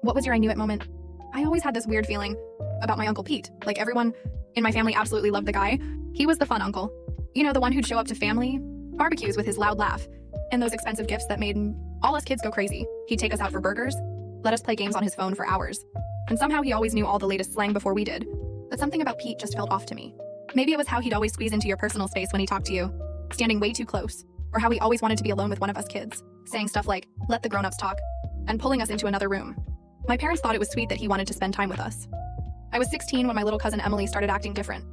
What was your I knew it moment? I always had this weird feeling about my Uncle Pete. Like, everyone in my family absolutely loved the guy. He was the fun uncle. You know, the one who'd show up to family barbecues with his loud laugh and those expensive gifts that made all us kids go crazy. He'd take us out for burgers, let us play games on his phone for hours. And somehow he always knew all the latest slang before we did. But something about Pete just felt off to me. Maybe it was how he'd always squeeze into your personal space when he talked to you, standing way too close. Or how he always wanted to be alone with one of us kids, saying stuff like, "Let the grown-ups talk," and pulling us into another room. My parents thought it was sweet that he wanted to spend time with us. I was 16 when my little cousin Emily started acting different.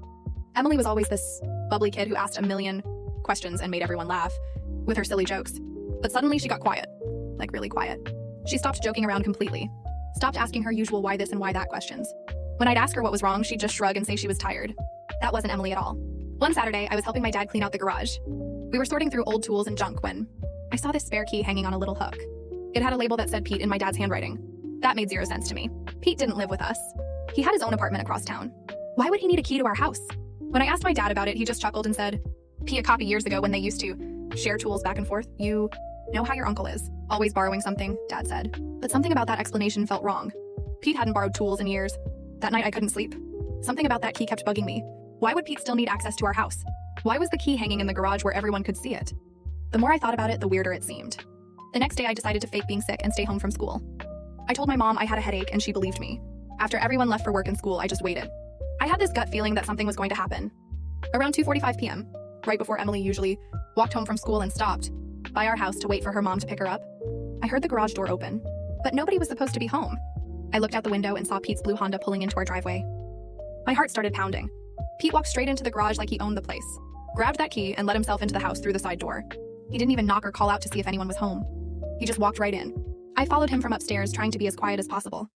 Emily was always this bubbly kid who asked a million questions and made everyone laugh with her silly jokes. But suddenly she got quiet, like really quiet. She stopped joking around completely, stopped asking her usual why this and why that questions. When I'd ask her what was wrong, she'd just shrug and say she was tired. That wasn't Emily at all. One Saturday, I was helping my dad clean out the garage. We were sorting through old tools and junk when I saw this spare key hanging on a little hook. It had a label that said Pete in my dad's handwriting. That made zero sense to me. Pete didn't live with us. He had his own apartment across town. Why would he need a key to our house? When I asked my dad about it, he just chuckled and said, "Pete, a copy years ago when they used to share tools back and forth. You know how your uncle is. Always borrowing something," Dad said. But something about that explanation felt wrong. Pete hadn't borrowed tools in years. That night I couldn't sleep. Something about that key kept bugging me. Why would Pete still need access to our house? Why was the key hanging in the garage where everyone could see it? The more I thought about it, the weirder it seemed. The next day I decided to fake being sick and stay home from school. I told my mom I had a headache and she believed me. After everyone left for work and school, I just waited. I had this gut feeling that something was going to happen. Around 2:45 p.m., right before Emily usually walked home from school and stopped by our house to wait for her mom to pick her up, I heard the garage door open, but nobody was supposed to be home. I looked out the window and saw Pete's blue Honda pulling into our driveway. My heart started pounding. Pete walked straight into the garage like he owned the place, grabbed that key and let himself into the house through the side door. He didn't even knock or call out to see if anyone was home. He just walked right in. I followed him from upstairs, trying to be as quiet as possible.